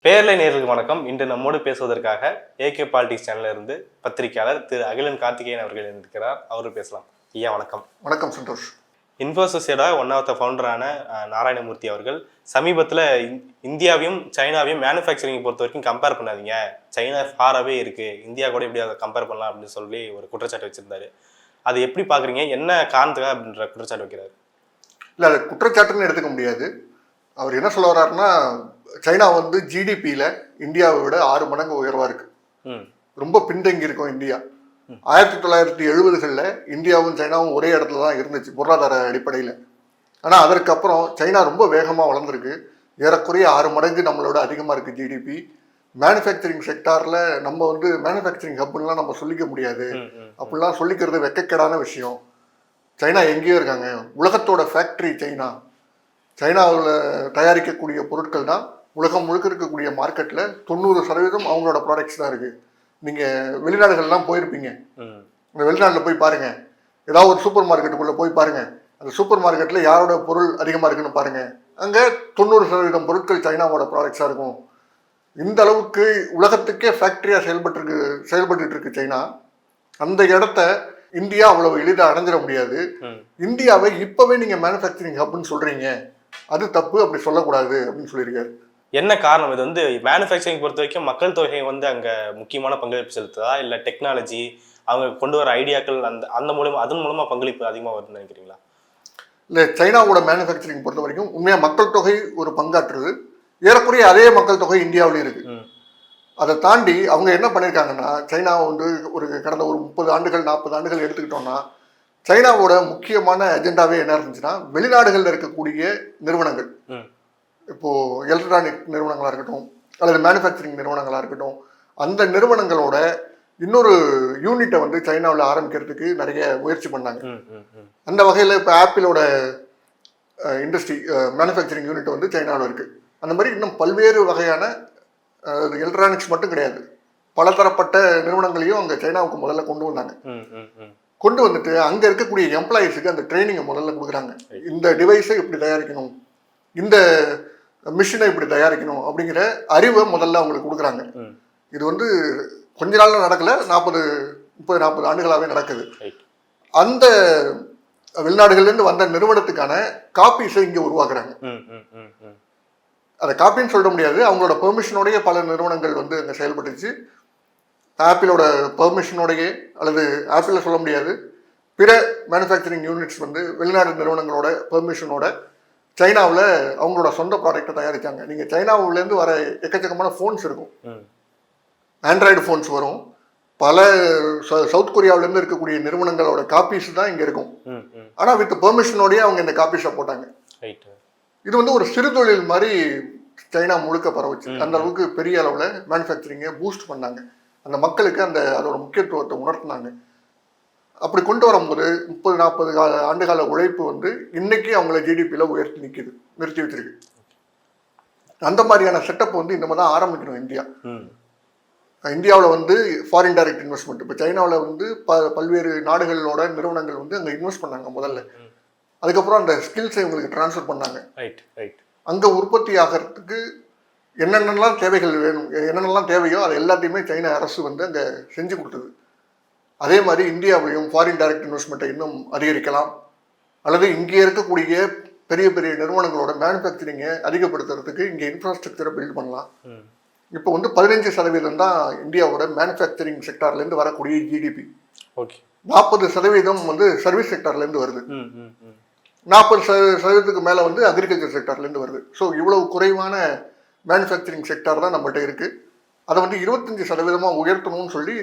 பேர்லை நேயர்களுக்கு வணக்கம். இன்று நம்மோடு பேசுவதற்காக ஏகே பாலிடிக்ஸ் சேனல்ல இருந்து பத்திரிகையாளர் திரு அகிலன் கார்த்திகேயன் அவர்கள் இருக்கிறார். அவரு பேசலாம். ஐயா வணக்கம். வணக்கம் சந்தோஷ். இன்ஃபோசிஸோட ஒன் ஆஃப் த ஃபவுண்டரான நாராயணமூர்த்தி அவர்கள் சமீபத்தில் இந்தியாவையும் சைனாவையும் மேனுஃபேக்சரிங் பொறுத்த வரைக்கும் கம்பேர் பண்ணாதீங்க, சைனா ஃபாராகவே இருக்கு, இந்தியா கூட எப்படி அதை கம்பேர் பண்ணலாம் அப்படின்னு சொல்லி ஒரு குற்றச்சாட்டு வச்சிருந்தாரு. அது எப்படி பாக்குறீங்க? என்ன காரணத்துக்காக அப்படின்ற குற்றச்சாட்டு வைக்கிறாரு? இல்லை, அது குற்றச்சாட்டுன்னு எடுத்துக்க முடியாது. அவர் என்ன சொல்ல வர்றாருன்னா, சைனா வந்து ஜிடிபியில் இந்தியாவை விட 6 மடங்கு உயர்வாக இருக்கு. ரொம்ப பின்தங்கி இருக்கும் இந்தியா. 1970களில் இந்தியாவும் சைனாவும் ஒரே இடத்துல தான் இருந்துச்சு பொருளாதார அடிப்படையில். ஆனால் அதற்கப்புறம் சைனா ரொம்ப வேகமாக வளர்ந்துருக்கு. ஏறக்குறைய 6 மடங்கு நம்மளோட அதிகமாக இருக்குது ஜிடிபி. மேனுஃபேக்சரிங் செக்டாரில் நம்ம வந்து மேனுஃபேக்சரிங் ஹப்லாம் நம்ம சொல்லிக்க முடியாது. அப்படிலாம் சொல்லிக்கிறது வெக்கக்கேடான விஷயம். சைனா எங்கேயோ இருக்காங்க. உலகத்தோட ஃபேக்ட்ரி சைனா. சைனாவில் தயாரிக்கக்கூடிய பொருட்கள் தான் உலகம் முழுக்க இருக்கக்கூடிய மார்க்கெட்டில் 90% அவங்களோட ப்ராடக்ட்ஸ் தான் இருக்குது. நீங்கள் வெளிநாடுகள்லாம் போயிருப்பீங்க. இந்த வெளிநாட்டில் போய் பாருங்கள், ஏதாவது ஒரு சூப்பர் மார்க்கெட்டுக்குள்ளே போய் பாருங்கள், அந்த சூப்பர் மார்க்கெட்டில் யாரோட பொருள் அதிகமாக இருக்குன்னு பாருங்கள். அங்கே 90% பொருட்கள் சைனாவோட ப்ராடக்ட்ஸாக இருக்கும். இந்த அளவுக்கு உலகத்துக்கே ஃபேக்ட்ரியாக செயல்பட்டு இருக்கு சைனா. அந்த இடத்த இந்தியா அவ்வளவு எளிதாக அடைஞ்சிட முடியாது. இந்தியாவை இப்போவே நீங்கள் மேனுஃபேக்சரிங் ஹப்னு சொல்கிறீங்க, அது தப்பு, அப்படி சொல்லக்கூடாது அப்படின்னு சொல்லியிருக்காரு. என்ன காரணம்? இது வந்து மேனுஃபேக்சரிங் பொறுத்த வரைக்கும் மக்கள் தொகை வந்து அங்கே முக்கியமான பங்களிப்பு செலுத்துதா, இல்லை டெக்னாலஜி அவங்க கொண்டு வர ஐடியாக்கள் அதன் மூலமாக பங்களிப்பு அதிகமாக வருதுன்னு நினைக்கிறீங்களா? இல்லை, சைனாவோட மேனுஃபேக்சரிங் பொறுத்த வரைக்கும் உண்மையாக மக்கள் தொகை ஒரு பங்காற்றுது. ஏறக்குறைய அதே மக்கள் தொகை இந்தியாவிலையும் இருக்கு. அதை தாண்டி அவங்க என்ன பண்ணியிருக்காங்கன்னா, சைனா வந்து கடந்த ஒரு 30 ஆண்டுகள் 40 ஆண்டுகள் எடுத்துக்கிட்டோம்னா, சைனாவோட முக்கியமான அஜெண்டாவே என்ன இருந்துச்சுன்னா, வெளிநாடுகளில் இருக்கக்கூடிய நிறுவனங்கள், இப்போது எலக்ட்ரானிக் நிறுவனங்களாக இருக்கட்டும் அல்லது மேனுஃபேக்சரிங் நிறுவனங்களாக இருக்கட்டும், அந்த நிறுவனங்களோட இன்னொரு யூனிட்டை வந்து சைனாவில் ஆரம்பிக்கிறதுக்கு நிறைய முயற்சி பண்ணாங்க. அந்த வகையில் இப்போ ஆப்பிளோட இண்டஸ்ட்ரி மேனுஃபேக்சரிங் யூனிட் வந்து சைனாவில் இருக்குது. அந்த மாதிரி இன்னும் பல்வேறு வகையான எலக்ட்ரானிக்ஸ் மட்டும் கிடையாது, பலதரப்பட்ட நிறுவனங்களையும் அங்கே சைனாவுக்கு முதல்ல கொண்டு வந்தாங்க. கொண்டு வந்துட்டு அங்கே இருக்கக்கூடிய எம்ப்ளாயீஸுக்கு அந்த ட்ரைனிங்கை முதல்ல கொடுக்குறாங்க. இந்த டிவைஸை இப்படி தயாரிக்கணும், இந்த மிஷினை இப்படி தயாரிக்கணும் அப்படிங்கிற அறிவை முதல்ல அவங்களுக்கு கொடுக்குறாங்க. இது வந்து கொஞ்ச நாள்ல நடக்கல, 30-40 ஆண்டுகளாகவே நடக்குது. அந்த வெளிநாடுகள்லேருந்து வந்த நிறுவனத்துக்கான காப்பீஸை இங்கே உருவாக்குறாங்க. அதை காப்பின்னு சொல்ல முடியாது, அவங்களோட பெர்மிஷனோடைய பல நிறுவனங்கள் வந்து அங்கே செயல்பட்டுச்சு. ஆப்பிளோட பெர்மிஷனோடையே, அல்லது ஆப்பிளில் சொல்ல முடியாது, பிற மேனுஃபேக்சரிங் யூனிட்ஸ் வந்து வெளிநாடு நிறுவனங்களோட பெர்மிஷனோட சைனாவில் அவங்களோட சொந்த ப்ராடக்டை தயாரித்தாங்க. நீங்கள் சைனாவிலேருந்து வர எக்கச்சக்கமான ஃபோன்ஸ் இருக்கும், ஆண்ட்ராய்டு ஃபோன்ஸ் வரும். பல சவுத் கொரியாவிலேருந்து இருக்கக்கூடிய நிறுவனங்களோட காப்பீஸ் தான் இங்கே இருக்கும். ஆனால் வித் பெர்மிஷனோடய அவங்க இந்த காப்பீஸை போட்டாங்க. இது வந்து ஒரு சிறு தொழில் மாதிரி சைனா முழுக்க பரவச்சு. அந்த அளவுக்கு பெரிய அளவில் மேனுஃபேக்சரிங்கை பூஸ்ட் பண்ணாங்க. அந்த மக்களுக்கு அதோட முக்கியத்துவத்தை உணர்த்தினாங்க. அப்படி கொண்டு வரும்போது 30-40 ஆண்டுகால உழைப்பு வந்து இன்னைக்கு அவங்கள ஜிடிபியில் நிறுத்தி வச்சிருக்கு. அந்த மாதிரியான செட்டப் வந்து இந்த மாதிரி தான் ஆரம்பிக்கணும் இந்தியா. இந்தியாவில் வந்து ஃபாரின் டைரக்ட் இன்வெஸ்ட்மெண்ட், இப்போ சைனாவில் வந்து பல்வேறு நாடுகளோட நிறுவனங்கள் வந்து அங்கே இன்வெஸ்ட் பண்ணாங்க முதல்ல. அதுக்கப்புறம் அந்த ஸ்கில்ஸை இவங்களுக்கு டிரான்ஸ்ஃபர் பண்ணாங்க. அங்கே உற்பத்தி ஆகிறதுக்கு என்னென்னலாம் தேவைகள் வேணும், என்னென்னலாம் தேவையோ அது எல்லாத்தையுமே சைனா அரசு வந்து அங்கே செஞ்சு கொடுத்தது. அதே மாதிரி இந்தியாவிலையும் ஃபாரின் டைரக்ட் இன்வெஸ்ட்மெண்ட்டை இன்னும் அதிகரிக்கலாம், அல்லது இங்கே இருக்கக்கூடிய பெரிய பெரிய நிறுவனங்களோட மேனுஃபேக்சரிங்கை அதிகப்படுத்துறதுக்கு இங்கே இன்ஃப்ராஸ்ட்ரக்சரை பில்ட் பண்ணலாம். இப்போ வந்து 15% தான் இந்தியாவோட மேனுஃபேக்சரிங் செக்டார்லேருந்து வரக்கூடிய ஜிடிபி. 40% வந்து சர்வீஸ் செக்டார்லேருந்து வருது. 40% மேலே வந்து அக்ரிகல்ச்சர் செக்டார்லேருந்து வருது. ஸோ இவ்வளவு குறைவான மேனுஃபேக்சரிங் செக்டார் தான் நம்மகிட்ட இருக்குது. அதை வந்து 25% உயர்த்தணும்னு சொல்லி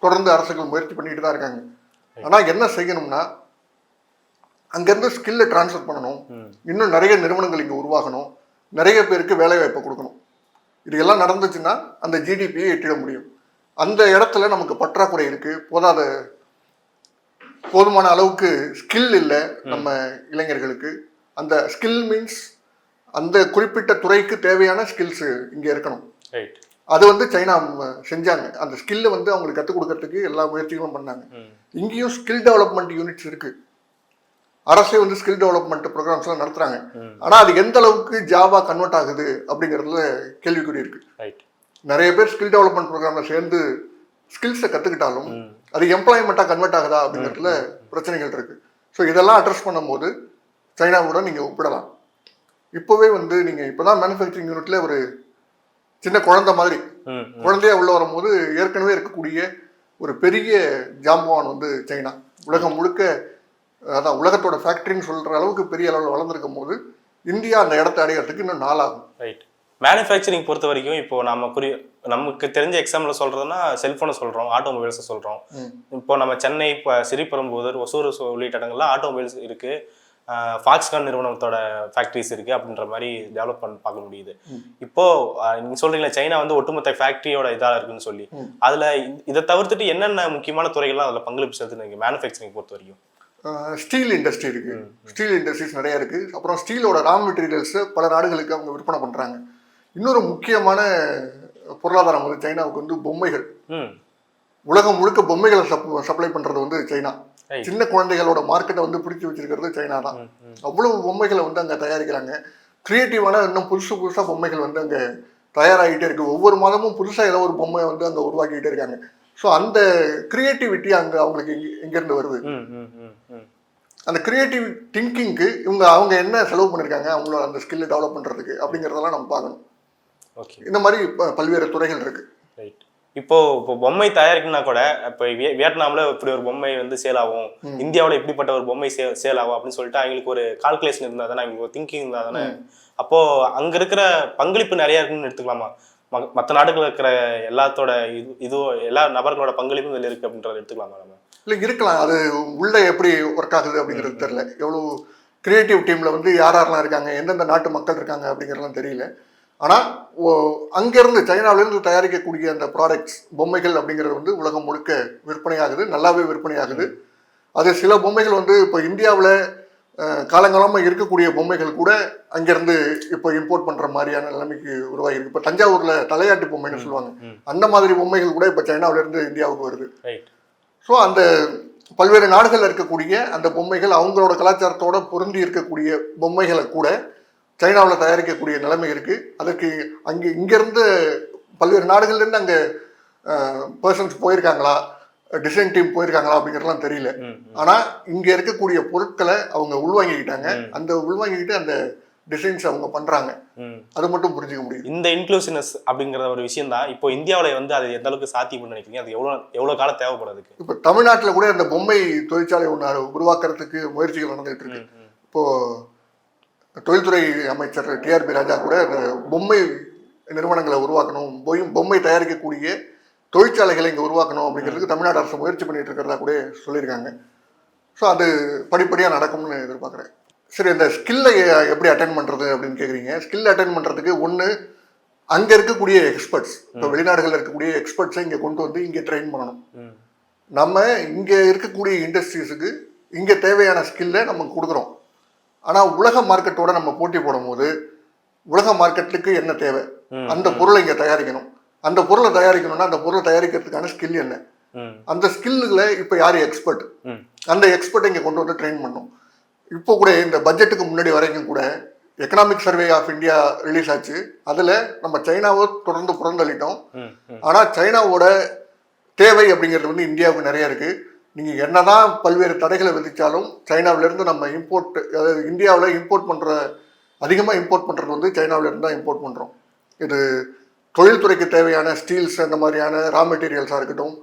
தொடர்ந்து அரசுகள் முயற்சி பண்ணிட்டு தான் இருக்காங்க. ஆனால் என்ன செய்யணும்னா, அங்கேருந்து ஸ்கில்லை டிரான்ஸ்ஃபர் பண்ணணும், இன்னும் நிறைய நிறுவனங்கள் இங்கே உருவாகணும், நிறைய பேருக்கு வேலை வாய்ப்பை கொடுக்கணும். இது எல்லாம் நடந்துச்சுன்னா அந்த ஜிடிபியை எட்டிட முடியும். அந்த இடத்துல நமக்கு பற்றாக்குறை இருக்குது. போதுமான அளவுக்கு ஸ்கில் இல்லை நம்ம இளைஞர்களுக்கு. அந்த ஸ்கில் மீன்ஸ் அந்த குறிப்பிட்ட துறைக்கு தேவையான ஸ்கில்ஸு இங்கே இருக்கணும். அது வந்து சைனா செஞ்சாங்க. அந்த ஸ்கில்லை வந்து அவங்களுக்கு கற்றுக் கொடுக்கறதுக்கு எல்லா முயற்சிகளும் பண்ணாங்க. இங்கேயும் ஸ்கில் டெவலப்மெண்ட் யூனிட்ஸ் இருக்கு. அரசே வந்து ஸ்கில் டெவலப்மெண்ட் ப்ரோக்ராம்ஸ்லாம் நடத்துறாங்க. ஆனா அது எந்த அளவுக்கு ஜாவா கன்வெர்ட் ஆகுது அப்படிங்கிறதுல கேள்விக்குறி இருக்கு. நிறைய பேர் ஸ்கில் டெவலப்மெண்ட் ப்ரோக்ராம்ல சேர்ந்து ஸ்கில்ஸை கத்துக்கிட்டாலும் அது எம்ப்ளாய்மெண்ட்டாக கன்வெர்ட் ஆகுதா அப்படிங்கிறதுல பிரச்சனைகள் இருக்கு. ஸோ இதெல்லாம் அட்ரஸ் பண்ணும்போது சைனாவோட நீங்க ஒப்பிடலாம். இப்போவே வந்து நீங்க இப்போதான் மேனுஃபேக்சரிங் யூனிட்ல ஒரு சின்ன குழந்தை மாதிரி குழந்தையா உள்ள வரும்போது ஏற்கனவே இருக்கக்கூடிய ஒரு பெரிய ஜாம்பவான் வந்து சைனா. உலகம் முழுக்க அதான் உலகத்தோட ஃபேக்டரின்னு சொல்ற அளவுக்கு பெரிய அளவில் வளர்ந்துருக்கும் போது இந்தியா அந்த இடத்தை அடையிறதுக்கு இன்னும் நாளாகும். ரைட். மேனுஃபேக்சரிங் பொறுத்த வரைக்கும் இப்போ நமக்கு தெரிஞ்ச எக்ஸாம்பிள் சொல்றதுன்னா செல்போனை சொல்றோம், ஆட்டோமொபைல்ஸை சொல்றோம். இப்போ நம்ம சென்னை, ஸ்ரீபெரும்புதூர், ஒசூர் உள்ளிட்ட இடங்கள்லாம் ஆட்டோமொபைல்ஸ் இருக்கு, ஃபாக்ஸ்கான் நிறுவனத்தோட ஃபேக்டரிஸ் இருக்கு அப்படின்ற மாதிரி டெவலப் பண்ண பார்க்க முடியுது. இப்போ நீங்க சொல்றீங்களா சைனா வந்து ஒட்டுமொத்த ஃபேக்டரியோட இதாக இருக்குன்னு சொல்லி, அதுல இதை தவிர்த்துட்டு என்னென்ன முக்கியமான துறைகள்லாம் அதுல பங்களிப்பு செலுத்துனீங்க மேனுஃபேக்சரிங் பொறுத்த வரைக்கும்? ஸ்டீல் இண்டஸ்ட்ரி இருக்கு, ஸ்டீல் இண்டஸ்ட்ரீஸ் நிறைய இருக்கு. அப்புறம் ஸ்டீலோட ரா மெட்டீரியல்ஸ் பல நாடுகளுக்கு அவங்க விற்பனை பண்றாங்க. இன்னொரு முக்கியமான பொருளாதாரம் வந்து சைனாவுக்கு வந்து பொம்மைகள். உலகம் முழுக்க பொம்மைகளை சப்ளை பண்றது வந்து சைனா. சின்ன குழந்தைகளோட மார்க்கெட்டை வந்து பிடிச்சி வச்சிருக்கிறது சைனா தான். அவ்வளவு பொம்மைகளை வந்து அங்க தயாரிக்கிறாங்க. கிரியேட்டிவான இன்னும் புதுசா பொம்மைகள் வந்து அங்க தயாராகிட்டே இருக்கு. ஒவ்வொரு மாதமும் புதுசா ஏதோ ஒரு பொம்மையை வந்து அங்க உருவாக்கிட்டே இருக்காங்க. ஸோ அந்த கிரியேட்டிவிட்டி அங்க அவங்களுக்கு எங்கிருந்து வருது? அந்த கிரியேட்டிவ் திங்கிங்க்கு அவங்க என்ன செலவு பண்ணியிருக்காங்க அவங்களோட அந்த ஸ்கில்லை டெவலப் பண்றதுக்கு அப்படிங்கிறதெல்லாம் நம்ம பார்க்கணும். இந்த மாதிரி பல்வேறு துறைகள் இருக்கு. இப்போ பொம்மை தயாரிக்கணும்னா கூட இப்போ வியட்நாம்ல இப்படி ஒரு பொம்மை வந்து சேல் ஆகும், இந்தியாவில் இப்படிப்பட்ட ஒரு பொம்மை சேல் ஆகும் அப்படின்னு சொல்லிட்டு அவங்களுக்கு ஒரு கால்குலேஷன் இருந்தா தானே, அவங்களுக்கு ஒரு திங்கிங் இருந்தா தானே. அப்போ அங்க இருக்கிற பங்களிப்பு நிறைய இருக்குன்னு எடுத்துக்கலாமா? மற்ற நாடுகள் இருக்கிற எல்லாத்தோட எல்லா நபர்களோட பங்களிப்பும் இதில் இருக்கு அப்படின்றத எடுத்துக்கலாமா நம்ம? இல்லை இருக்கலாம். அது உள்ள எப்படி ஒர்க் ஆகுது அப்படிங்கிறது தெரியல. எவ்வளோ கிரியேட்டிவ் டீம்ல வந்து யாரெல்லாம் இருக்காங்க, எந்தெந்த நாட்டு மக்கள் இருக்காங்க அப்படிங்கிறதுலாம் தெரியல. ஆனால் அங்கேருந்து சைனாவிலேருந்து தயாரிக்கக்கூடிய அந்த ப்ராடக்ட்ஸ் பொம்மைகள் அப்படிங்கிறது வந்து உலகம் முழுக்க விற்பனையாகுது, நல்லாவே விற்பனையாகுது. அது சில பொம்மைகள் வந்து இப்போ இந்தியாவில் காலங்காலமாக இருக்கக்கூடிய பொம்மைகள் கூட அங்கேருந்து இப்போ இம்போர்ட் பண்ணுற மாதிரியான நிலைமைக்கு உருவாகி இருக்கு. இப்போ தஞ்சாவூரில் தலையாட்டி பொம்மைன்னு சொல்லுவாங்க, அந்த மாதிரி பொம்மைகள் கூட இப்போ சைனாவிலேருந்து இந்தியாவுக்கு வருது. ஸோ அந்த பல்வேறு நாடுகளில் இருக்கக்கூடிய அந்த பொம்மைகள் அவங்களோட கலாச்சாரத்தோட பொருந்தி இருக்கக்கூடிய பொம்மைகளை கூட சைனாவில் தயாரிக்கக்கூடிய நிலைமை இருக்கு. அதுக்கு இங்கேருந்து பல்வேறு நாடுகள்லேருந்து அங்கே பர்சன்ஸ் போயிருக்காங்களா, டிசைன் டீம் போயிருக்காங்களா அப்படிங்கிறதுலாம் தெரியல. ஆனால் இங்கே இருக்கக்கூடிய பொருட்களை அவங்க உள்வாங்கிக்கிட்டாங்க. அந்த உள்வாங்கிக்கிட்டு அந்த டிசைன்ஸ் அவங்க பண்றாங்க. அது மட்டும் புரிஞ்சுக்க முடியும். இந்த இன்க்ளூசிவ்னஸ் அப்படிங்கிற ஒரு விஷயம் தான் இப்போ இந்தியாவில் வந்து அது எந்த அளவுக்கு சாத்தியம் நினைக்கிறீங்க? அது எவ்வளோ காலம் தேவைப்படுறதுக்கு? இப்போ தமிழ்நாட்டில் கூட இந்த பொம்மை தொழிற்சாலை ஒன்று உருவாக்குறதுக்கு முயற்சிகள் நடந்துகிட்டு இருக்கு. இப்போ தொழில்துறை அமைச்சர் டிஆர்பி ராஜா கூட இந்த பொம்மை நிறுவனங்களை உருவாக்கணும், பொம்மை தயாரிக்கக்கூடிய தொழிற்சாலைகளை இங்கே உருவாக்கணும் அப்படிங்கிறதுக்கு தமிழ்நாடு அரசு முயற்சி பண்ணிட்டு இருக்கிறதா கூட சொல்லியிருக்காங்க. ஸோ அது படிப்படியாக நடக்கும்னு எதிர்பார்க்குறேன். சரி, இந்த ஸ்கில்லை எப்படி அட்டென்ட் பண்ணுறது அப்படின்னு கேட்குறீங்க. ஸ்கில் அட்டென்ட் பண்ணுறதுக்கு ஒன்று அங்கே இருக்கக்கூடிய எக்ஸ்பர்ட்ஸ், இப்போ வெளிநாடுகளில் இருக்கக்கூடிய எக்ஸ்பர்ட்ஸை இங்கே கொண்டு வந்து இங்கே ட்ரெயின் பண்ணணும். நம்ம இங்கே இருக்கக்கூடிய இண்டஸ்ட்ரீஸுக்கு இங்கே தேவையான ஸ்கில்லை நம்ம கொடுக்குறோம். ஆனால் உலக மார்க்கெட்டோட நம்ம போட்டி போடும்போது உலக மார்க்கெட்டுக்கு என்ன தேவை, அந்த பொருளை இங்கே தயாரிக்கணும். அந்த பொருளை தயாரிக்கணும்னா அந்த பொருளை தயாரிக்கிறதுக்கான ஸ்கில் என்ன, அந்த ஸ்கில்லுகளை இப்போ யார் எக்ஸ்பர்ட், அந்த எக்ஸ்பர்ட்டை இங்கே கொண்டு வந்து ட்ரெயின் பண்ணணும். இப்போ கூட இந்த பட்ஜெட்டுக்கு முன்னாடி வரைக்கும் கூட economic survey of India release ஆச்சு. அதில் நம்ம சைனாவை தொடர்ந்து புறந்தள்ளிட்டோம். ஆனால் சைனாவோட தேவை அப்படிங்கிறது வந்து இந்தியாவுக்கு நிறைய இருக்கு. நீங்கள் என்னதான் பல்வேறு தடைகளை விதித்தாலும் சைனாவிலேருந்து நம்ம இம்போர்ட், அதாவது இந்தியாவில் இம்போர்ட் பண்ணுற அதிகமாக இம்போர்ட் பண்ணுறது வந்து சைனாவிலேருந்து தான் இம்போர்ட் பண்ணுறோம். இது தொழில்துறைக்கு தேவையான ஸ்டீல்ஸ் அந்த மாதிரியான ரா மெட்டீரியல்ஸாக இருக்கட்டும்,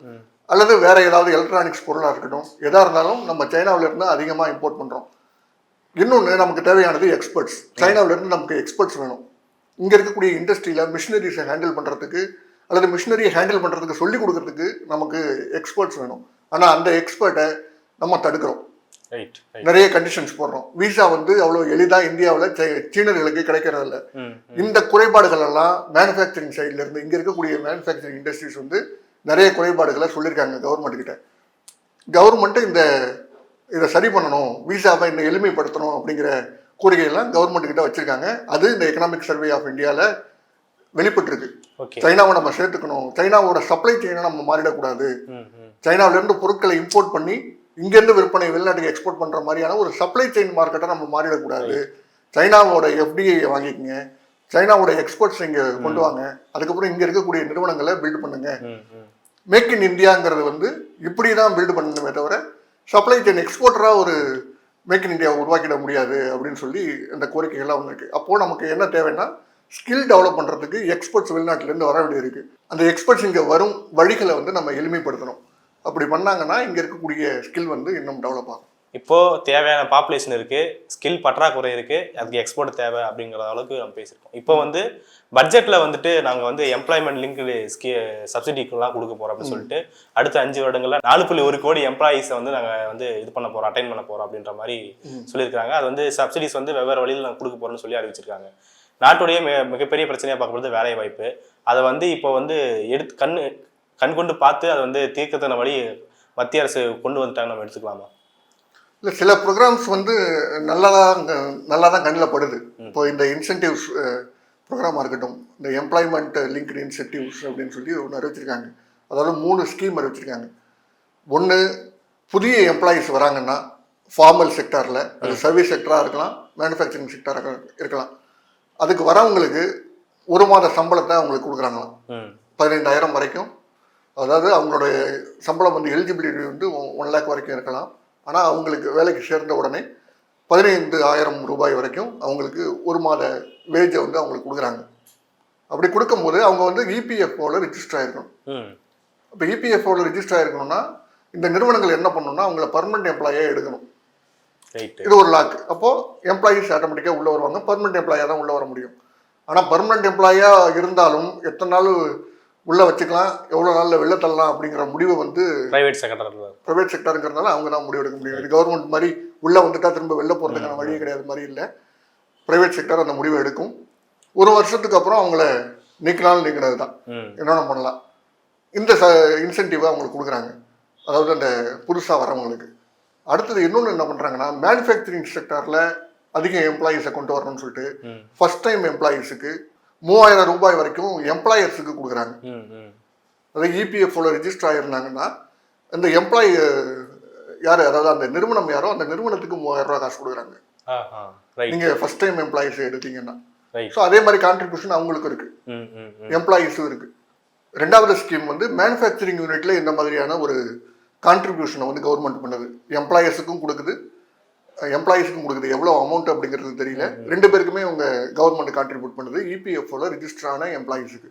அல்லது வேற ஏதாவது எலக்ட்ரானிக்ஸ் பொருளாக இருக்கட்டும், எதாக இருந்தாலும் நம்ம சைனாவிலேருந்து அதிகமாக இம்போர்ட் பண்ணுறோம். இன்னொன்று நமக்கு தேவையானது எக்ஸ்பர்ட்ஸ். சைனாவிலேருந்து நமக்கு எக்ஸ்பர்ட்ஸ் வேணும். இங்கே இருக்கக்கூடிய இண்டஸ்ட்ரியில் மிஷினரிஸை ஹேண்டில் பண்ணுறதுக்கு அல்லது மிஷினரியை ஹேண்டில் பண்ணுறதுக்கு சொல்லிக் கொடுக்கறதுக்கு நமக்கு எக்ஸ்பர்ட்ஸ் வேணும். ஆனால் அந்த எக்ஸ்பர்ட்டை நம்ம தடுக்கிறோம், நிறைய கண்டிஷன்ஸ் போடுறோம். விசா வந்து அவ்வளோ எளிதாக இந்தியாவில் சீனர்களுக்கு கிடைக்கிறதில்ல. இந்த குறைபாடுகள் எல்லாம் மேனுஃபேக்சரிங் சைட்ல இருந்து இங்கே இருக்கக்கூடிய மேனுஃபேக்சரிங் இண்டஸ்ட்ரீஸ் வந்து நிறைய குறைபாடுகளை சொல்லியிருக்காங்க கவர்மெண்ட் கிட்ட. கவர்மெண்ட்டு இதை சரி பண்ணணும், விசாவை இன்னும் எளிமைப்படுத்தணும் அப்படிங்கிற கோரிக்கையெல்லாம் கவர்மெண்ட் கிட்ட வச்சிருக்காங்க. அது இந்த எக்கனாமிக் சர்வே ஆஃப் இந்தியாவில் வெளிப்பட்டிருக்கு. சைனாவை நம்ம சேர்த்துக்கணும், சைனாவோட சப்ளை செயினை நம்ம மாறிடக்கூடாது, சைனாவிலேருந்து பொருட்களை இம்போர்ட் பண்ணி இங்கேருந்து விற்பனை வெளிநாட்டுக்கு எக்ஸ்போர்ட் பண்ணுற மாதிரியான ஒரு சப்ளை செயின் மார்க்கெட்டை நம்ம மாறிடக்கூடாது. சைனாவோட எஃப்டிஐ வாங்கிக்கங்க, சைனாவோட எக்ஸ்போர்ட்ஸ் இங்கே கொண்டு வாங்க, அதுக்கப்புறம் இங்கே இருக்கக்கூடிய நிறுவனங்களை பில்ட் பண்ணுங்க. மேக் இன் இந்தியாங்கிறது வந்து இப்படி தான் பில்டு பண்ணணுமே தவிர சப்ளை செயின் எக்ஸ்போர்ட்டராக ஒரு மேக் இன் இந்தியாவை உருவாக்கிட முடியாது அப்படின்னு சொல்லி அந்த கோரிக்கைகள்லாம் வந்திருக்கு. அப்போது நமக்கு என்ன தேவைன்னா ஸ்கில் டெவலப் பண்ணுறதுக்கு எக்ஸ்பர்ட்ஸ் வெளிநாட்டிலேருந்து வர வேண்டியிருக்கு. அந்த எக்ஸ்பர்ட்ஸ் இங்கே வரும் வழிகளை வந்து நம்ம எளிமைப்படுத்தணும். அப்படி பண்ணாங்கன்னா இங்கே இருக்கக்கூடிய ஸ்கில் வந்து இன்னும் டெவலப் ஆகும். இப்போ தேவையான பாப்புலேஷன் இருக்கு, ஸ்கில் பற்றாக்குறை இருக்கு, அதுக்கு எக்ஸ்போர்ட் தேவை அப்படிங்கிற அளவுக்கு நம்ம பேசியிருக்கோம். இப்போ வந்து பட்ஜெட்ல வந்துட்டு நாங்கள் வந்து எம்ப்ளாய்மெண்ட் லிங்க்டு சப்சிடிக்கெல்லாம் கொடுக்க போறோம் அப்படின்னு சொல்லிட்டு அடுத்த 5 வருடங்கள்ல 4.1 கோடி எம்ப்ளாயீஸை வந்து நாங்கள் வந்து இது பண்ண போறோம், அட்டைன் பண்ண போறோம் அப்படின்ற மாதிரி சொல்லியிருக்காங்க. அது வந்து சப்சிடிஸ் வந்து வெவ்வேறு வழியில் நாங்கள் கொடுக்க போறோம்னு சொல்லி அறிவிச்சிருக்காங்க. நாட்டுடைய மிகப்பெரிய பிரச்சனையாக பார்க்கப்படுறது வேலை வாய்ப்பு. அதை வந்து இப்போ வந்து கண் கொண்டு பார்த்து அதை வந்து தீர்க்கத்தான வழி மத்திய அரசு கொண்டு வந்துட்டாங்க, நம்ம எடுத்துக்கலாமா? இல்லை, சில ப்ரோக்ராம்ஸ் வந்து நல்லா தான் கண்ணில் படுது. இப்போ இந்த இன்சென்டிவ்ஸ் ப்ரோக்ராமாக இருக்கட்டும், இந்த எம்ப்ளாய்மெண்ட் லிங்க்டு இன்சென்டிவ்ஸ் அப்படின்னு சொல்லி ஒன்று அறிவிச்சிருக்காங்க. அதாவது 3 ஸ்கீம் அறிவிச்சிருக்காங்க. ஒன்று, புதிய எம்ப்ளாயீஸ் வராங்கன்னா ஃபார்மல் செக்டாரில், அது சர்வீஸ் செக்டராக இருக்கலாம், மேனுஃபேக்சரிங் செக்டராக இருக்கலாம், அதுக்கு வரவங்களுக்கு 1 மாத சம்பளத்தை அவங்களுக்கு கொடுக்குறாங்களாம், 15,000 வரைக்கும். அதாவது அவங்களுடைய சம்பளம் வந்து எலிஜிபிலிட்டி வந்து 1 லேக் வரைக்கும் இருக்கலாம். ஆனால் அவங்களுக்கு வேலைக்கு சேர்ந்த உடனே 15,000 ரூபாய் வரைக்கும் அவங்களுக்கு 1 மாத வேஜை வந்து அவங்களுக்கு கொடுக்குறாங்க. அப்படி கொடுக்கும்போது அவங்க வந்து இபிஎஃப்ஓவில் ரிஜிஸ்டர் ஆகிருக்கணும். இப்போ இபிஎஃப்ஓவில் ரிஜிஸ்டர் ஆகிருக்கணும்னா இந்த நிறுவனங்கள் என்ன பண்ணணும்னா அவங்கள பர்மனெண்ட் எம்ப்ளாயாக எடுக்கணும். இது ஒரு லாக். அப்போது எம்ப்ளாயீஸ் ஆட்டோமேட்டிக்காக உள்ளே வருவாங்க, பர்மனெண்ட் எம்ப்ளாயாக தான் உள்ளே வர முடியும். ஆனால் பர்மனெண்ட் எம்ப்ளாயாக இருந்தாலும் எத்தனை நாள் உள்ளே வச்சுக்கலாம், எவ்வளோ நாளில் வெளில தள்ளலாம் அப்படிங்கிற முடிவை வந்து ப்ரைவேட் செக்டருங்கிறதுனால அவங்க தான் முடிவு எடுக்க முடியும். இது கவர்மெண்ட் மாதிரி உள்ளே வந்துட்டா திரும்ப வெளில போகிறதுக்கான வழியே கிடையாது மாதிரி இல்லை. ப்ரைவேட் செக்டர் அந்த முடிவை எடுக்கும். 1 வருஷத்துக்கு அப்புறம் அவங்கள நீக்கினாலும் நீக்கினது தான், என்னென்ன பண்ணலாம். இந்த இன்சென்டிவை அவங்களுக்கு கொடுக்குறாங்க, அதாவது அந்த புதுசாக வரவங்களுக்கு. அடுத்தது இன்னொன்று என்ன பண்ணுறாங்கன்னா, மேனுஃபேக்சரிங் செக்டரில் அதிக எம்ப்ளாயீஸை கொண்டு வரணும்னு சொல்லிட்டு ஃபர்ஸ்ட் டைம் எம்ப்ளாயீஸுக்கு 3,000 ரூபாய் வரைக்கும் எம்ப்ளாயர்ஸுக்கு கொடுக்குறாங்க. அதாவது இபிஎஃப்ஓவில் ரிஜிஸ்டர் ஆகிருந்தாங்கன்னா அந்த எம்ப்ளாயி யார், அதாவது அந்த நிறுவனம் யாரோ அந்த நிறுவனத்துக்கு 3,000 ரூபாய் காசு கொடுக்குறாங்க நீங்கள் ஃபர்ஸ்ட் டைம் எம்ப்ளாயீஸ் எடுத்தீங்கன்னா. ஸோ அதே மாதிரி கான்ட்ரிபியூஷன் அவங்களுக்கும் இருக்குது, எம்ப்ளாயீஸும் இருக்குது. 2வது ஸ்கீம் வந்து மேனுஃபேக்சரிங் யூனிட்டில் இந்த மாதிரியான ஒரு கான்ட்ரிபியூஷனை வந்து கவர்மெண்ட் பண்ணுது, எம்ப்ளாயர்ஸுக்கும் கொடுக்குது, எம்ப்ளாயீஸுக்கும் கொடுக்குது. எவ்வளோ அமௌண்ட் அப்படிங்கிறது தெரியல, 2 பேருக்குமே உங்க கவர்மெண்ட் கான்ட்ரிபியூட் பண்ணுது இபிஎஃப்ஓவில் ரிஜிஸ்டர் ஆன எம்ப்ளாயீஸுக்கு.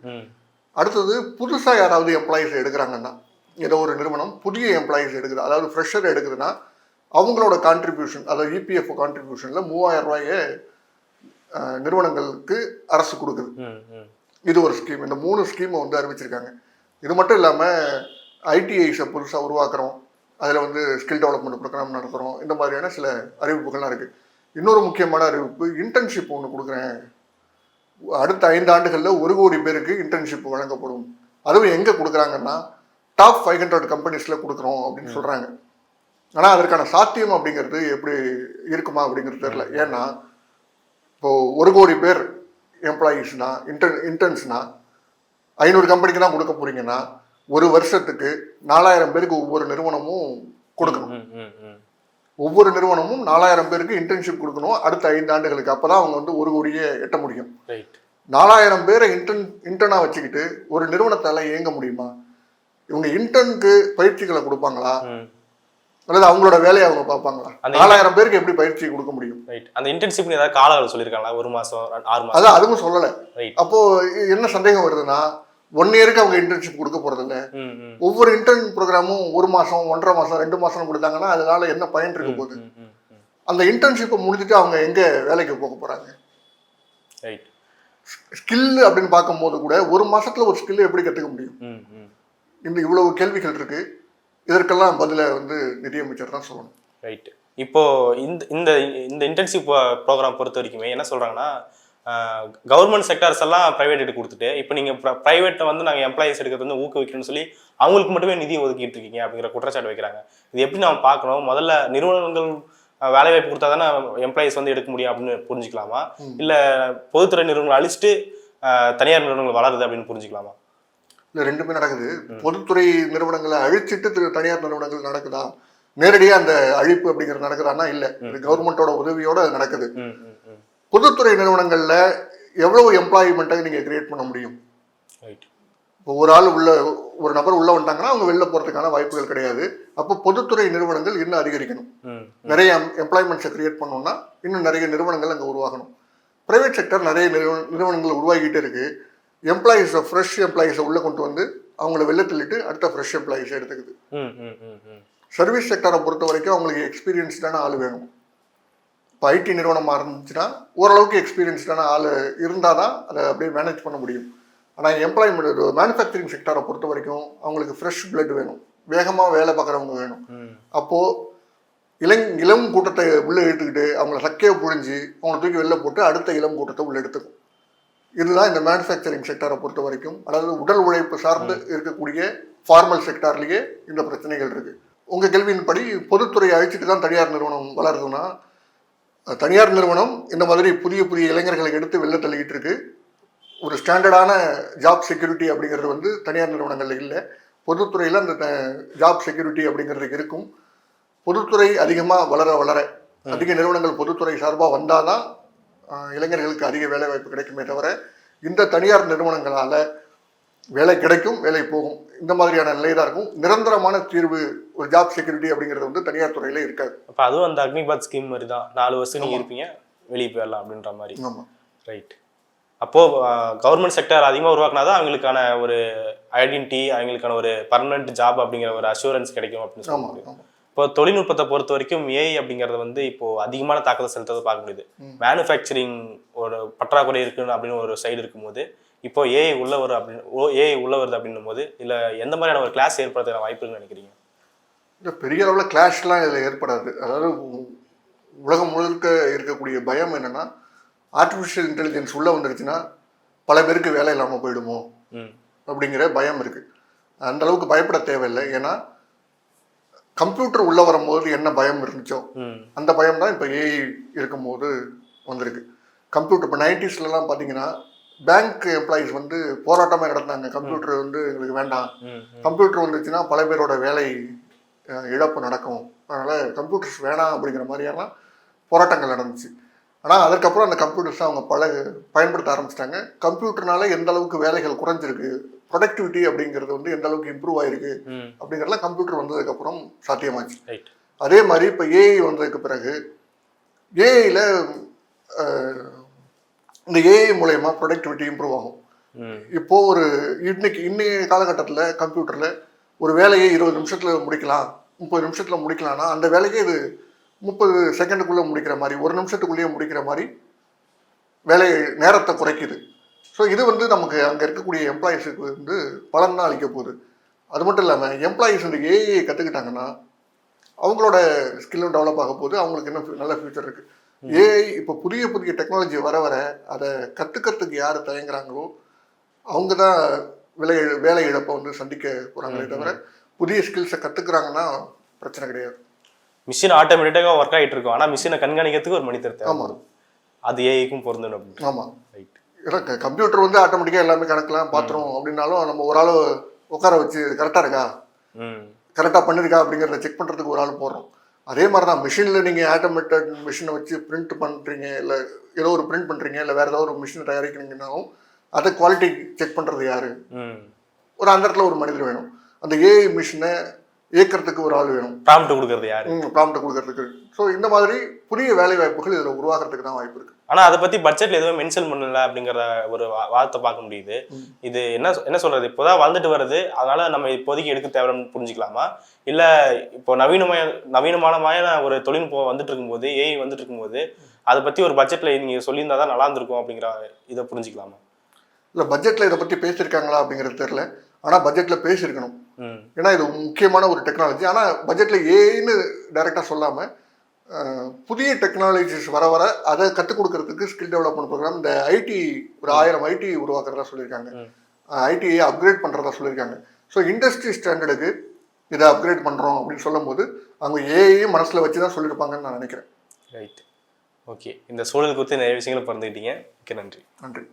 அடுத்தது புதுசாக யாராவது எம்ப்ளாயீஸ் எடுக்கிறாங்கன்னா, ஏதோ ஒரு நிறுவனம் புதிய எம்ப்ளாயீஸ் எடுக்குது, அதாவது ஃப்ரெஷர் எடுக்குதுன்னா அவங்களோட கான்ட்ரிபியூஷன், அதாவது இபிஎஃப்ஓ கான்ட்ரிபியூஷனில் 3,000 ரூபாயை நிறுவனங்களுக்கு அரசு கொடுக்குது. இது ஒரு ஸ்கீம். இந்த 3 ஸ்கீமை வந்து அறிவிச்சிருக்காங்க. இது மட்டும் இல்லாமல் ஐடிஐஸை புதுசாக உருவாக்குறோம், அதில் வந்து ஸ்கில் டெவலப்மெண்ட் ப்ரோக்ராம் நடத்துகிறோம், இந்த மாதிரியான சில அறிவிப்புகள்லாம் இருக்குது. இன்னொரு முக்கியமான அறிவிப்பு, இன்டர்ன்ஷிப் ஒன்று கொடுக்குறேன், அடுத்த 5 ஆண்டுகளில் 1 கோடி பேருக்கு இன்டர்ன்ஷிப் வழங்கப்படும். அதுவும் எங்கே கொடுக்குறாங்கன்னா டாப் 500 கம்பெனிஸில் கொடுக்குறோம் அப்படின்னு சொல்கிறாங்க. ஆனால் அதற்கான சாத்தியம் அப்படிங்கிறது எப்படி இருக்குமா அப்படிங்கிறது தெரியல. ஏன்னா இப்போது 1 கோடி பேர் எம்ப்ளாயீஸ்னா இன்டர்ன்ஸ்னா 500 கம்பெனிக்கு தான் கொடுக்க போகிறீங்கன்னா 1 வருஷத்துக்கு 4,000 பேருக்கு ஒவ்வொரு நிறுவனமும் கொடுக்கணும். ஒவ்வொரு நிறுவனமும் 4,000 பேருக்கு இன்டர்ன்ஷிப் கொடுக்கணும் அடுத்த 5 ஆண்டுகளுக்கு. அப்போ தான் அவங்க வந்து 1 கோடியே எட்ட முடியும். 4,000 பேரை இன்டர்னாக வச்சுக்கிட்டு ஒரு நிறுவனத்தால் இயங்க முடியுமா? இவங்க இன்டர்னுக்கு பயிற்சிகளை கொடுப்பாங்களா, அல்லது அவங்களோட வேலையை அவங்க பார்ப்பாங்களா? 4,000 பேருக்கு எப்படி பயிற்சி கொடுக்க முடியும்? அந்த இன்டர்ன்ஷிப் ஏதாவது காலம் சொல்லியிருக்காங்களா? 1 மாதம் 6 மாதம்? அதான் அதுவும் சொல்லலை. அப்போது என்ன சந்தேகம் வருதுன்னா, 1 இயருக்கு அவங்க இன்டர்ன்ஷிப் கொடுக்க போறது இல்லை. ஒவ்வொரு இன்டர்ன் ப்ரோக்ராமும் 1 மாதம் 1.5 மாதம் 2 மாதம் கொடுத்தாங்கன்னா அதனால என்ன பயன் இருக்க போகுது? அந்த இன்டர்ன்ஷிப்பை முடிச்சுட்டு அவங்க எங்கே வேலைக்கு போக போகிறாங்க? ஸ்கில் அப்படின்னு பார்க்கும்போது கூட 1 மாதத்தில் ஒரு ஸ்கில்லை எப்படி கற்றுக்க முடியும்? இந்த இவ்வளவு கேள்விகள் இருக்கு. இதற்கெல்லாம் பதிலை வந்து நிதியமைச்சர் தான் சொல்லணும். ரைட். இப்போ இந்த இன்டர்ன்ஷிப் ப்ரோக்ராம் பொறுத்த வரைக்குமே என்ன சொல்றாங்கன்னா, கவர்மெண்ட் செக்டார்ஸ் எல்லாம் ப்ரைவேட் எடுத்து கொடுத்துட்டு இப்போ நீங்கள் ப்ரைவேட்டை வந்து நாங்கள் எம்ப்ளாயிஸ் எடுக்கிறது வந்து ஊக்குவிக்கணும்னு சொல்லி அவங்களுக்கு மட்டுமே நிதி ஒதுக்கிட்டு இருக்கீங்க அப்படிங்கிற குற்றச்சாட்டு வைக்கிறாங்க. இது எப்படி நம்ம பார்க்கணும்? முதல்ல நிறுவனங்கள் வேலைவாய்ப்பு கொடுத்தா தானே எம்ப்ளாயிஸ் வந்து எடுக்க முடியும் அப்படின்னு புரிஞ்சுக்கலாமா, இல்லை பொதுத்துறை நிறுவனங்களை அழிச்சிட்டு தனியார் நிறுவனங்கள் வளருது அப்படின்னு புரிஞ்சுக்கலாமா? இல்லை, 2மே நடக்குது. பொதுத்துறை நிறுவனங்களை அழிச்சிட்டு தனியார் நிறுவனங்கள் நடக்குதா நேரடியாக அந்த அழிப்பு அப்படிங்கிறது நடக்குதான்னா இல்லை, இது கவர்மெண்ட்டோட உதவியோட அது நடக்குது. ம், ம், ம். பொதுத்துறை நிறுவனங்கள்ல எவ்வளவு எம்ப்ளாய்மெண்ட்டை நீங்க கிரியேட் பண்ண முடியும்? ரைட். இப்போ ஒரு நபர் உள்ள வந்துட்டாங்கன்னா அவங்க வெளில போறதுக்கான வாய்ப்புகள் கிடையாது. அப்போ பொதுத்துறை நிறுவனங்கள் இன்னும் அதிகரிக்கணும். ம், ம். நிறைய எம்ப்ளாய்மெண்ட்ஸை கிரியேட் பண்ணோம்னா இன்னும் நிறைய நிறுவனங்கள் அங்கே உருவாகணும். பிரைவேட் செக்டர் நிறைய நிறுவனங்கள் உருவாகிட்டே இருக்கு. ஃப்ரெஷ் எம்ப்ளாயிஸை உள்ள கொண்டு வந்து அவங்கள வெளில தள்ளிட்டு அடுத்த ஃப்ரெஷ் எம்ப்ளாயிஸை எடுத்துக்குது. ம், ம், ம், ம். சர்வீஸ் செக்டரை பொறுத்த வரைக்கும் அவங்களுக்கு எக்ஸ்பீரியன்ஸ்டான ஆள் வேணும். இப்போ ஐடி நிறுவனமாக இருந்துச்சுன்னா ஓரளவுக்கு எக்ஸ்பீரியன்ஸ்டான ஆள் இருந்தால் தான் அதை அப்படியே மேனேஜ் பண்ண முடியும். ஆனால் எம்ப்ளாய்மெண்ட் மேனுஃபேக்சரிங் செக்டரை பொறுத்த வரைக்கும் அவங்களுக்கு ஃப்ரெஷ் பிளட் வேணும், வேகமாக வேலை பார்க்குறவங்க வேணும். அப்போது இளம் கூட்டத்தை உள்ளே எடுத்துக்கிட்டு அவங்கள சக்கையை புழிஞ்சு அவங்கள தூக்கி வெளில போட்டு அடுத்த இளம் கூட்டத்தை உள்ளே எடுத்துக்கும். இதுதான் இந்த மேனுஃபேக்சரிங் செக்டரை பொறுத்த வரைக்கும், அதாவது உடல் உழைப்பு சார்ந்து இருக்கக்கூடிய ஃபார்மல் செக்டார்லேயே இந்த பிரச்சனைகள் இருக்குது. உங்கள் கேள்வியின்படி பொதுத்துறையை அழிச்சிட்டு தான் தனியார் நிறுவனம் வளருதுன்னா, தனியார் நிறுவனம் இந்த மாதிரி புதிய புதிய இளைஞர்களை எடுத்து வெளில தள்ளிக்கிட்டு இருக்கு. ஒரு ஸ்டாண்டர்டான ஜாப் செக்யூரிட்டி அப்படிங்கிறது தனியார் நிறுவனங்கள் இல்லை. பொதுத்துறையில் அந்த ஜாப் செக்யூரிட்டி அப்படிங்கிறது இருக்கும். பொதுத்துறை அதிகமாக வளர வளர அதிக நிறுவனங்கள் பொதுத்துறை சார்பாக வந்தால் தான் இளைஞர்களுக்கு அதிக வேலை வாய்ப்பு கிடைக்குமே தவிர இந்த தனியார் நிறுவனங்களால் வேலை கிடைக்கும், வேலை போகும், இந்த மாதிரியான நிலை தான் இருக்கும். நிரந்தரமான தீர்வு ஒரு ஜாப் செக்யூரிட்டி அப்படிங்கிறது தனியார் துறையில இருக்காது. அப்போ அதுவும் அந்த அக்னிபாத் ஸ்கீம் மாதிரி தான், 4 வருஷம் நீங்கள் இருப்பீங்க வெளியே போயிடலாம் அப்படின்ற மாதிரி. ஆமாம், ரைட். அப்போது கவர்மெண்ட் செக்டர் அதிகமாக உருவாக்குனா தான் அவங்களுக்கான ஒரு ஐடென்டிட்டி, அவங்களுக்கான ஒரு பர்மனெண்ட் ஜாப் அப்படிங்கிற ஒரு அஷூரன்ஸ் கிடைக்கும் அப்படின்னு சொல்லுவாங்க. இப்போ தொழில்நுட்பத்தை பொறுத்த வரைக்கும் ஏஐ அப்படிங்கிறது இப்போ அதிகமான தாக்கத்தை செலுத்துறதை பார்க்க முடியுது. மேனுஃபேக்சரிங் ஒரு பற்றாக்குறை இருக்குன்னு அப்படின்னு ஒரு சைடு இருக்கும்போது இப்போ ஏஐ உள்ள வருது அப்படின்னும் போது இல்லை எந்த மாதிரியான ஒரு கிளாஸ் ஏற்படுத்த வாய்ப்பு இருக்குன்னு நினைக்கிறீங்க? இல்லை, பெரிய அளவில் கிளாஷ்லாம் இதில் ஏற்படாது. அதாவது உலகம் முழுக்க இருக்கக்கூடிய பயம் என்னன்னா, ஆர்டிஃபிஷியல் இன்டெலிஜென்ஸ் உள்ளே வந்துருச்சுன்னா பல பேருக்கு வேலை இல்லாமல் போயிடுமோ அப்படிங்கிற பயம் இருக்குது. அந்த அளவுக்கு பயப்பட தேவையில்லை. ஏன்னா கம்ப்யூட்டர் உள்ளே வரும்போது என்ன பயம் இருந்துச்சோ அந்த பயம் தான் இப்போ ஏஐ இருக்கும்போது வந்திருக்கு. கம்ப்யூட்டர் இப்போ 90ஸ்லாம் பார்த்தீங்கன்னா பேங்க் எம்ப்ளாயிஸ் போராட்டமாக நடந்தாங்க. கம்ப்யூட்டர் எங்களுக்கு வேண்டாம், கம்ப்யூட்டர் வந்துச்சுன்னா பல பேரோட வேலை இழப்பு நடக்கும், அதனால் கம்ப்யூட்டர்ஸ் வேணாம் அப்படிங்கிற மாதிரியெல்லாம் போராட்டங்கள் நடந்துச்சு. ஆனால் அதுக்கப்புறம் அந்த கம்ப்யூட்டர்ஸை அவங்க பயன்படுத்த ஆரம்பிச்சிட்டாங்க. கம்ப்யூட்டர்னால எந்த அளவுக்கு வேலைகள் குறைஞ்சிருக்கு, ப்ரொடக்டிவிட்டி அப்படிங்கிறது எந்த அளவுக்கு இம்ப்ரூவ் ஆயிருக்கு அப்படிங்கிறதுலாம் கம்ப்யூட்டர் வந்ததுக்கப்புறம் சாத்தியமாச்சு. அதே மாதிரி இப்போ ஏஐ வந்ததுக்கு பிறகு ஏஐயில் இந்த ஏஐ மூலயமா ப்ரொடக்டிவிட்டி இம்ப்ரூவ் ஆகும். இப்போது இன்னைய காலகட்டத்தில் கம்ப்யூட்டரில் ஒரு வேலையை 20 நிமிஷத்தில் முடிக்கலாம், 30 நிமிஷத்தில் முடிக்கலாம்னா அந்த வேலையை இது 30 செகண்டுக்குள்ளே முடிக்கிற மாதிரி, 1 நிமிஷத்துக்குள்ளேயே முடிக்கிற மாதிரி வேலை நேரத்தை குறைக்குது. ஸோ இது நமக்கு அங்கே இருக்கக்கூடிய எம்ப்ளாயிஸுக்கு பலன் தான் அளிக்க போகுது. அது மட்டும் இல்லாமல் எம்ப்ளாயிஸ் ஏஐ கற்றுக்கிட்டாங்கன்னா அவங்களோட ஸ்கில்லும் டெவலப் ஆக போகுது, அவங்களுக்கு இன்னும் நல்ல ஃபியூச்சர் இருக்குது. ஏஐ இப்போ புதிய புதிய டெக்னாலஜி வர வர அதை கற்றுக்கிறதுக்கு யார் தயங்குறாங்களோ அவங்க தான் வேலை இழப்பை சந்திக்க போகிறாங்களே தவிர புதிய ஸ்கில்ஸை கற்றுக்குறாங்கன்னா பிரச்சனை கிடையாது. மிஷின் ஆட்டோமேட்டிக்காக ஒர்க் ஆகிட்டு இருக்கும், ஆனால் மிஷினை கண்காணிக்கிறதுக்கு ஒரு மனிதர் தேவை. ஆமாம், அது ஏஐக்கும் பொருந்தணும் அப்படின்னு. ஆமாம், ரைட். கம்ப்யூட்டர் ஆட்டோமேட்டிக்காக எல்லாமே கணக்கெலாம் பார்த்துரும் அப்படின்னாலும் நம்ம ஒரு ஆள் உட்கார வச்சு கரெக்டாக இருக்கா, கரெக்டாக பண்ணியிருக்கா அப்படிங்கிறத செக் பண்ணுறதுக்கு ஒரு ஆள் போடுறோம். அதே மாதிரி தான் மிஷினில் நீங்கள் ஆட்டோமேட்டட் மிஷினை வச்சு பிரிண்ட் பண்ணுறீங்க, இல்லை ஏதோ ஒரு பிரிண்ட் பண்ணுறீங்க, இல்லை வேறு ஏதோ ஒரு மிஷினை தயாரிக்கிறீங்கன்னாலும் அதை குவாலிட்டி செக் பண்ணுறது யார்? அந்த இடத்துல ஒரு மனிதர் வேணும். அந்த ஏஐ மிஷினை இயக்கிறதுக்கு ஒரு ஆள் வேணும். ப்ராம்ப்ட் கொடுக்கறது யாரு? ப்ராம்ப்ட் கொடுக்கறதுக்கு. ஸோ இந்த மாதிரி புதிய வேலை வாய்ப்புகள் இதில் உருவாகிறதுக்கு தான் வாய்ப்பு இருக்குது. ஆனால் அதை பற்றி பட்ஜெட்டில் எதுவும் மென்ஷன் பண்ணல அப்படிங்கிற ஒரு வார்த்தை பார்க்க முடியுது. இது என்ன சொல்கிறது, இப்போதான் வந்துட்டு வருது, அதனால நம்ம இப்போதைக்கு எடுக்க தேவைன்னு புரிஞ்சுக்கலாமா? இல்லை இப்போ நவீனமான ஒரு தொழில்நுட்பம் வந்துட்டு இருக்கும்போது, ஏஐ வந்துட்டு இருக்கும்போது அதை பற்றி ஒரு பட்ஜெட்டில் நீங்கள் சொல்லியிருந்தா தான் நல்லா இருந்திருக்கும் அப்படிங்கிற இதை புரிஞ்சுக்கலாமா? இல்லை, பட்ஜெட்டில் இதை பற்றி பேசியிருக்காங்களா அப்படிங்கிறது தெரியல. ஆனால் பட்ஜெட்டில் பேசியிருக்கணும். ஏன்னா இது முக்கியமான ஒரு டெக்னாலஜி. ஆனால் பட்ஜெட்டில் ஏன்னு டைரெக்டாக சொல்லாமல் புதிய டெக்னாலஜிஸ் வர வர அதை கற்றுக் கொடுக்கறதுக்கு ஸ்கில் டெவலப்மெண்ட் ப்ரோக்ராம், இந்த ஐடி ஒரு 1000 ஐடி உருவாக்குறதா சொல்லியிருக்காங்க, ஐடியை அப்கிரேட் பண்ணுறதா சொல்லியிருக்காங்க. ஸோ இண்டஸ்ட்ரி ஸ்டாண்டர்டுக்கு இதை அப்கிரேட் பண்ணுறோம் அப்படின்னு சொல்லும் போது அவங்க ஏஐயும் மனசில் வச்சு தான் சொல்லியிருப்பாங்கன்னு நான் நினைக்கிறேன். Right, okay. இந்த சூழல் குறித்து நிறைய விஷயங்களை பகிர்ந்துக்கிட்டீங்க. ஓகே, நன்றி. நன்றி.